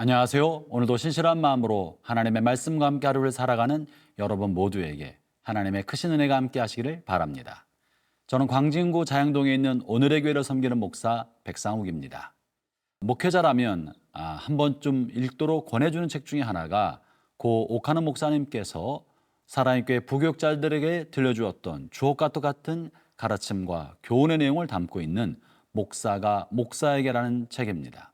안녕하세요. 오늘도 신실한 마음으로 하나님의 말씀과 함께 하루를 살아가는 여러분 모두에게 하나님의 크신 은혜가 함께 하시기를 바랍니다. 저는 광진구 자양동에 있는 오늘의 교회를 섬기는 목사 백상욱입니다. 목회자라면 한 번쯤 읽도록 권해주는 책 중에 하나가 고 옥하는 목사님께서 사랑의 교회 부교육자들에게 들려주었던 주옥과 똑같은 가르침과 교훈의 내용을 담고 있는 목사가 목사에게라는 책입니다.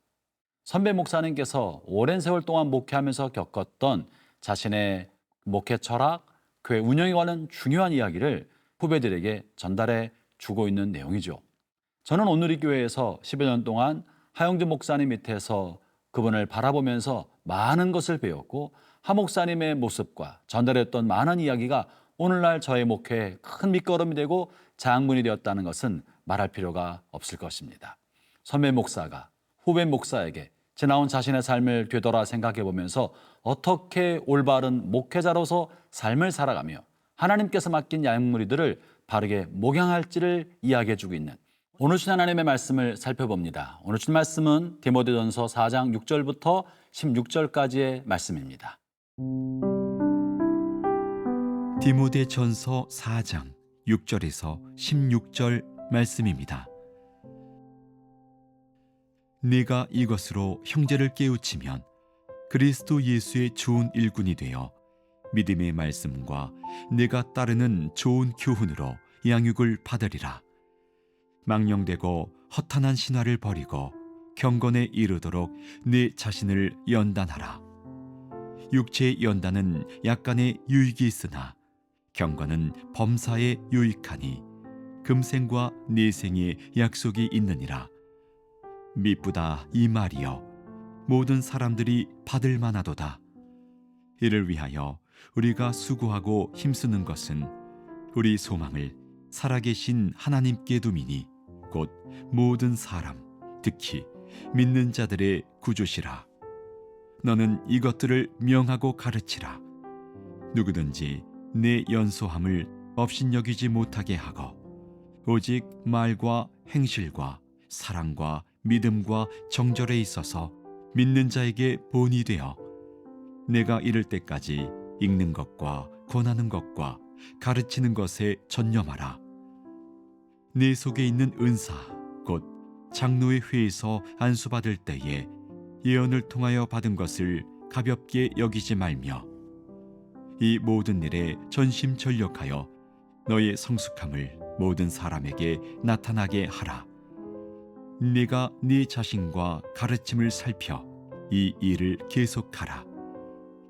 선배 목사님께서 오랜 세월 동안 목회하면서 겪었던 자신의 목회 철학, 교회 운영에 관한 중요한 이야기를 후배들에게 전달해 주고 있는 내용이죠. 저는 오늘의 교회에서 10여 년 동안 하영주 목사님 밑에서 그분을 바라보면서 많은 것을 배웠고 하 목사님의 모습과 전달했던 많은 이야기가 오늘날 저의 목회에 큰 밑거름이 되고 장문이 되었다는 것은 말할 필요가 없을 것입니다. 선배 목사가 후배 목사에게 지나온 자신의 삶을 되돌아 생각해 보면서 어떻게 올바른 목회자로서 삶을 살아가며 하나님께서 맡긴 양무리들을 바르게 목양할지를 이야기해 주고 있는 오늘 주신 하나님의 말씀을 살펴봅니다. 오늘 주신 말씀은 디모데전서 4장 6절부터 16절까지의 말씀입니다. 디모데전서 4장 6절에서 16절 말씀입니다. 네가 이것으로 형제를 깨우치면 그리스도 예수의 좋은 일꾼이 되어 믿음의 말씀과 네가 따르는 좋은 교훈으로 양육을 받으리라. 망령되고 허탄한 신화를 버리고 경건에 이르도록 네 자신을 연단하라. 육체의 연단은 약간의 유익이 있으나 경건은 범사에 유익하니 금생과 내생의 약속이 있느니라. 미쁘다 이 말이여 모든 사람들이 받을 만하도다. 이를 위하여 우리가 수고하고 힘쓰는 것은 우리 소망을 살아계신 하나님께 두미니 곧 모든 사람 특히 믿는 자들의 구주시라. 너는 이것들을 명하고 가르치라. 누구든지 내 연소함을 업신여기지 못하게 하고 오직 말과 행실과 사랑과 믿음과 정절에 있어서 믿는 자에게 본이 되어 내가 이를 때까지 읽는 것과 권하는 것과 가르치는 것에 전념하라. 네 속에 있는 은사 곧 장로의 회에서 안수받을 때에 예언을 통하여 받은 것을 가볍게 여기지 말며 이 모든 일에 전심전력하여 너의 성숙함을 모든 사람에게 나타나게 하라. 네가 네 자신과 가르침을 살펴 이 일을 계속하라.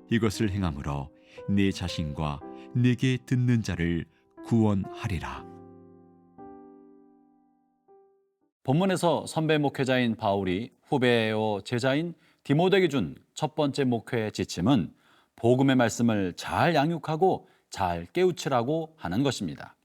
이것을 행함으로 네 자신과 네게 듣는 자를 구원하리라. 본문에서 선배 목회자인 바울이 후배요 제자인 디모데에게 준 첫 번째 목회의 지침은 복음의 말씀을 잘 양육하고 잘 깨우치라고 하는 것입니다.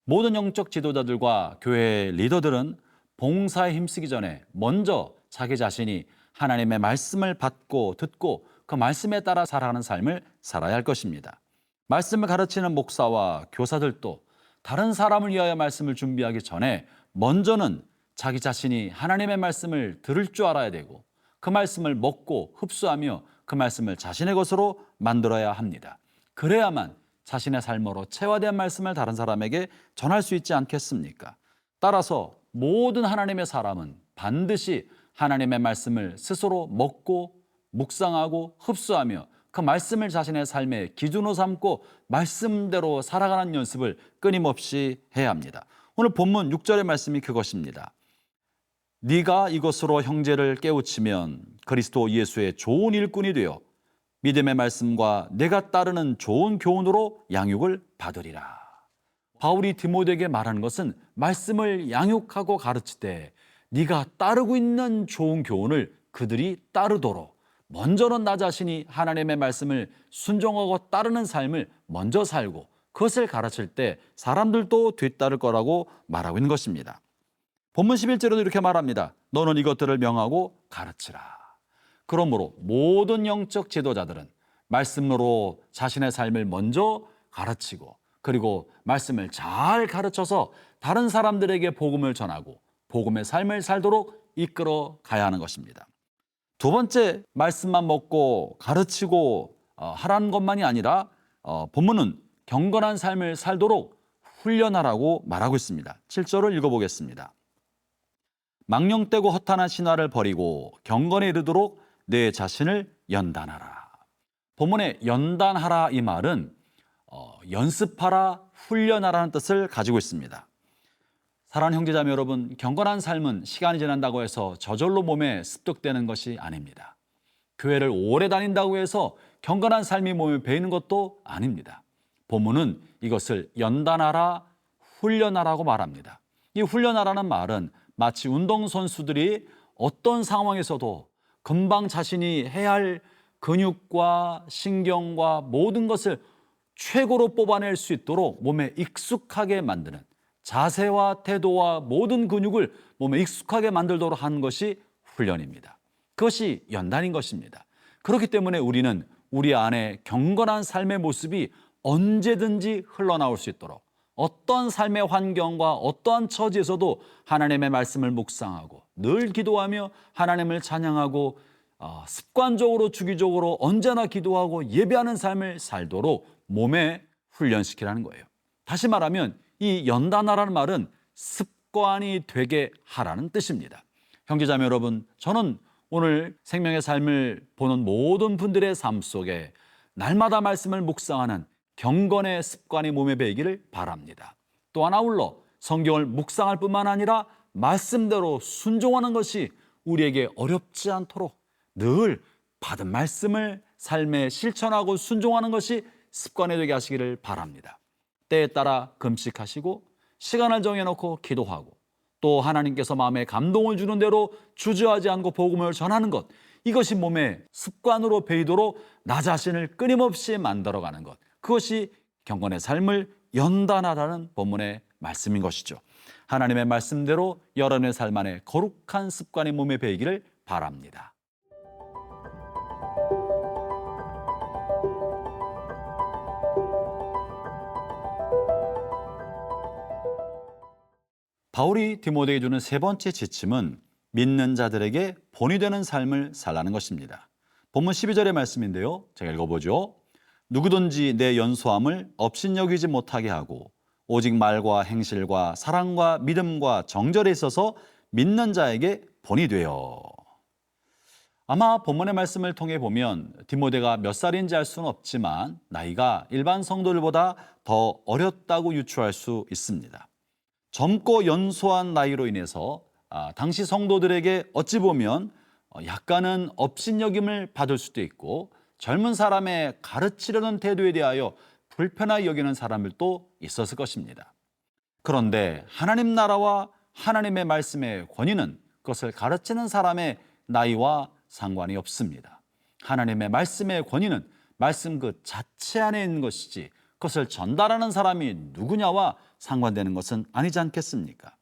모든 영적 지도자들과 교회 리더들은 봉사에 힘쓰기 전에 먼저 자기 자신이 하나님의 말씀을 받고 듣고 그 말씀에 따라 살아가는 삶을 살아야 할 것입니다. 말씀을 가르치는 목사와 교사들도 다른 사람을 위하여 말씀을 준비하기 전에 먼저는 자기 자신이 하나님의 말씀을 들을 줄 알아야 되고 그 말씀을 먹고 흡수하며 그 말씀을 자신의 것으로 만들어야 합니다. 그래야만 자신의 삶으로 체화된 말씀을 다른 사람에게 전할 수 있지 않겠습니까? 따라서 모든 하나님의 사람은 반드시 하나님의 말씀을 스스로 먹고 묵상하고 흡수하며 그 말씀을 자신의 삶의 기준으로 삼고 말씀대로 살아가는 연습을 끊임없이 해야 합니다. 오늘 본문 6절의 말씀이 그것입니다. 네가 이것으로 형제를 깨우치면 그리스도 예수의 좋은 일꾼이 되어 믿음의 말씀과 내가 따르는 좋은 교훈으로 양육을 받으리라. 바울이 디모데에게 말하는 것은 말씀을 양육하고 가르치되 네가 따르고 있는 좋은 교훈을 그들이 따르도록 먼저는 나 자신이 하나님의 말씀을 순종하고 따르는 삶을 먼저 살고 그것을 가르칠 때 사람들도 뒤따를 거라고 말하고 있는 것입니다. 본문 11절에도 이렇게 말합니다. 너는 이것들을 명하고 가르치라. 그러므로 모든 영적 지도자들은 말씀으로 자신의 삶을 먼저 가르치고 그리고 말씀을 잘 가르쳐서 다른 사람들에게 복음을 전하고 복음의 삶을 살도록 이끌어 가야 하는 것입니다. 두 번째 말씀만 먹고 가르치고 하라는 것만이 아니라 본문은 경건한 삶을 살도록 훈련하라고 말하고 있습니다. 7절을 읽어보겠습니다. 망령되고 허탄한 신화를 버리고 경건에 이르도록 내 자신을 연단하라. 본문에 연단하라 이 말은 연습하라, 훈련하라는 뜻을 가지고 있습니다. 사랑하는 형제자매 여러분, 경건한 삶은 시간이 지난다고 해서 저절로 몸에 습득되는 것이 아닙니다. 교회를 오래 다닌다고 해서 경건한 삶이 몸에 배이는 것도 아닙니다. 본문은 이것을 연단하라, 훈련하라고 말합니다. 이 훈련하라는 말은 마치 운동선수들이 어떤 상황에서도 금방 자신이 해야 할 근육과 신경과 모든 것을 최고로 뽑아낼 수 있도록 몸에 익숙하게 만드는, 자세와 태도와 모든 근육을 몸에 익숙하게 만들도록 하는 것이 훈련입니다. 그것이 연단인 것입니다. 그렇기 때문에 우리는 우리 안에 경건한 삶의 모습이 언제든지 흘러나올 수 있도록 어떤 삶의 환경과 어떠한 처지에서도 하나님의 말씀을 묵상하고 늘 기도하며 하나님을 찬양하고 습관적으로 주기적으로 언제나 기도하고 예배하는 삶을 살도록 몸에 훈련시키라는 거예요. 다시 말하면 이 연단하라는 말은 습관이 되게 하라는 뜻입니다. 형제자매 여러분, 저는 오늘 생명의 삶을 보는 모든 분들의 삶 속에 날마다 말씀을 묵상하는 경건의 습관이 몸에 배이기를 바랍니다. 또한 아울러 성경을 묵상할 뿐만 아니라 말씀대로 순종하는 것이 우리에게 어렵지 않도록 늘 받은 말씀을 삶에 실천하고 순종하는 것이 습관이 되게 하시기를 바랍니다. 때에 따라 금식하시고 시간을 정해놓고 기도하고 또 하나님께서 마음에 감동을 주는 대로 주저하지 않고 복음을 전하는 것, 이것이 몸에 습관으로 배이도록 나 자신을 끊임없이 만들어가는 것, 그것이 경건의 삶을 연단하라는 본문의 말씀인 것이죠. 하나님의 말씀대로 여러분의 삶 안에 거룩한 습관이 몸에 배이기를 바랍니다. 바울이 디모데에게 주는 세 번째 지침은 믿는 자들에게 본이 되는 삶을 살라는 것입니다. 본문 12절의 말씀인데요. 제가 읽어보죠. 누구든지 내 연소함을 업신여기지 못하게 하고 오직 말과 행실과 사랑과 믿음과 정절에 있어서 믿는 자에게 본이 되어. 아마 본문의 말씀을 통해 보면 디모데가 몇 살인지 알 수는 없지만 나이가 일반 성도들보다 더 어렸다고 유추할 수 있습니다. 젊고 연소한 나이로 인해서 당시 성도들에게 어찌 보면 약간은 업신여김을 받을 수도 있고 젊은 사람의 가르치려는 태도에 대하여 불편하게 여기는 사람들도 있었을 것입니다. 그런데 하나님 나라와 하나님의 말씀의 권위는 그것을 가르치는 사람의 나이와 상관이 없습니다. 하나님의 말씀의 권위는 말씀 그 자체 안에 있는 것이지 그것을 전달하는 사람이 누구냐와 상관되는 것은 아니지 않겠습니까?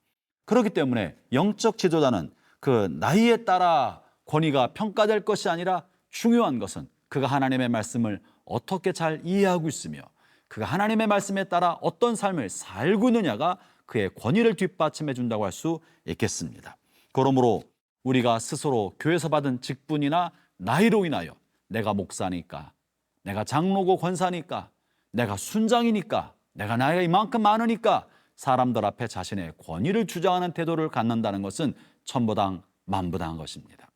그렇기 때문에 영적 지도자는 그 나이에 따라 권위가 평가될 것이 아니라 중요한 것은 그가 하나님의 말씀을 어떻게 잘 이해하고 있으며 그가 하나님의 말씀에 따라 어떤 삶을 살고 있느냐가 그의 권위를 뒷받침해 준다고 할 수 있겠습니다. 그러므로 우리가 스스로 교회에서 받은 직분이나 나이로 인하여 내가 목사니까, 내가 장로고 권사니까, 내가 순장이니까, 내가 나이가 이만큼 많으니까 사람들 앞에 자신의 권위를 주장하는 태도를 갖는다는 것은 천부당 만부당한 것입니다.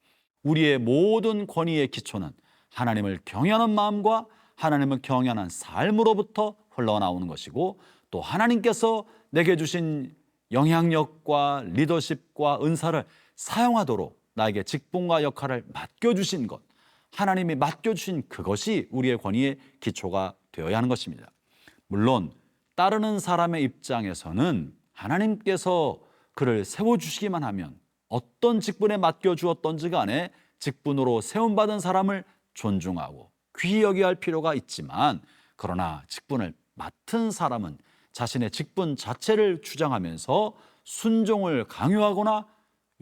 우리의 모든 권위의 기초는 하나님을 경외하는 마음과 하나님을 경외하는 삶으로부터 흘러나오는 것이고 또 하나님께서 내게 주신 영향력과 리더십과 은사를 사용하도록 나에게 직분과 역할을 맡겨주신 것, 하나님이 맡겨주신 그것이 우리의 권위의 기초가 되어야 하는 것입니다. 물론 따르는 사람의 입장에서는 하나님께서 그를 세워주시기만 하면 어떤 직분에 맡겨주었던지 간에 직분으로 세움받은 사람을 존중하고 귀히 여겨야 할 필요가 있지만 그러나 직분을 맡은 사람은 자신의 직분 자체를 주장하면서 순종을 강요하거나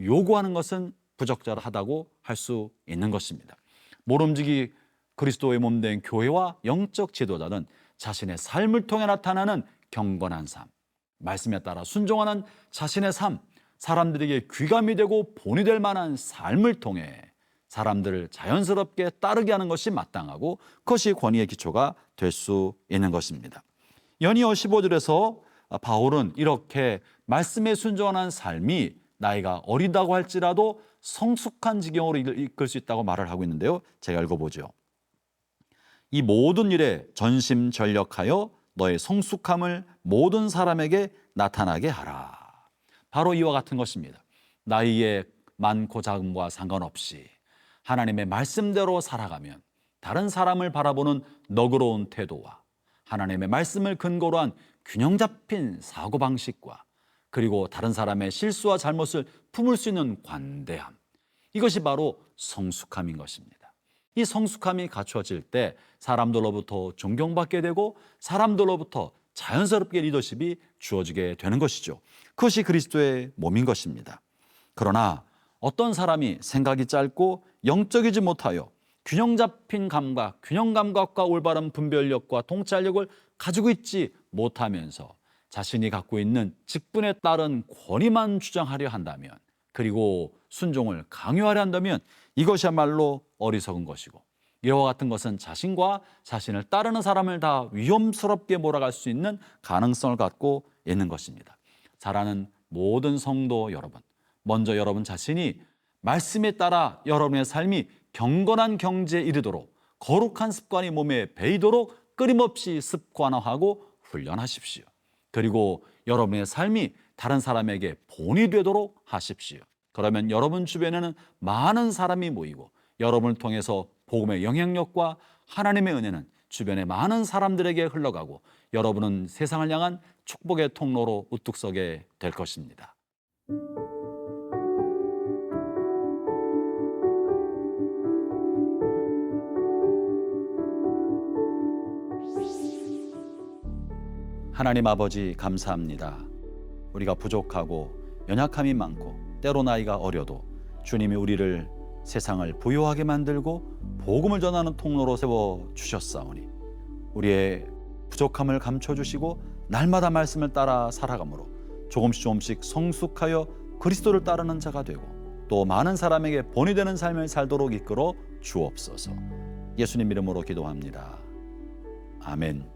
요구하는 것은 부적절하다고 할 수 있는 것입니다. 모름지기 그리스도의 몸된 교회와 영적 지도자는 자신의 삶을 통해 나타나는 경건한 삶, 말씀에 따라 순종하는 자신의 삶, 사람들에게 귀감이 되고 본이 될 만한 삶을 통해 사람들을 자연스럽게 따르게 하는 것이 마땅하고 그것이 권위의 기초가 될 수 있는 것입니다. 연이어 15절에서 바울은 이렇게 말씀에 순종하는 삶이 나이가 어리다고 할지라도 성숙한 지경으로 이끌 수 있다고 말을 하고 있는데요. 제가 읽어보죠. 이 모든 일에 전심전력하여 너의 성숙함을 모든 사람에게 나타나게 하라. 바로 이와 같은 것입니다. 나이의 많고 작음과 상관없이 하나님의 말씀대로 살아가면 다른 사람을 바라보는 너그러운 태도와 하나님의 말씀을 근거로 한 균형 잡힌 사고방식과 그리고 다른 사람의 실수와 잘못을 품을 수 있는 관대함, 이것이 바로 성숙함인 것입니다. 이 성숙함이 갖추어질 때 사람들로부터 존경받게 되고 사람들로부터 자연스럽게 리더십이 주어지게 되는 것이죠. 그것이 그리스도의 몸인 것입니다. 그러나 어떤 사람이 생각이 짧고 영적이지 못하여 균형 잡힌 감각, 균형 감각과 올바른 분별력과 통찰력을 가지고 있지 못하면서 자신이 갖고 있는 직분에 따른 권위만 주장하려 한다면, 그리고 순종을 강요하려 한다면 이것이야말로 어리석은 것이고, 이와 같은 것은 자신과 자신을 따르는 사람을 다 위험스럽게 몰아갈 수 있는 가능성을 갖고 있는 것입니다. 사랑하는 모든 성도 여러분, 먼저 여러분 자신이 말씀에 따라 여러분의 삶이 경건한 경지에 이르도록, 거룩한 습관이 몸에 배이도록 끊임없이 습관화하고 훈련하십시오. 그리고 여러분의 삶이 다른 사람에게 본이 되도록 하십시오. 그러면 여러분 주변에는 많은 사람이 모이고 여러분을 통해서 복음의 영향력과 하나님의 은혜는 주변의 많은 사람들에게 흘러가고 여러분은 세상을 향한 축복의 통로로 우뚝 서게 될 것입니다. 하나님 아버지, 감사합니다. 우리가 부족하고 연약함이 많고 때로 나이가 어려도 주님이 우리를 세상을 부유하게 만들고 복음을 전하는 통로로 세워주셨사오니 우리의 부족함을 감춰주시고 날마다 말씀을 따라 살아가므로 조금씩 성숙하여 그리스도를 따르는 자가 되고 또 많은 사람에게 본이 되는 삶을 살도록 이끌어 주옵소서. 예수님 이름으로 기도합니다. 아멘.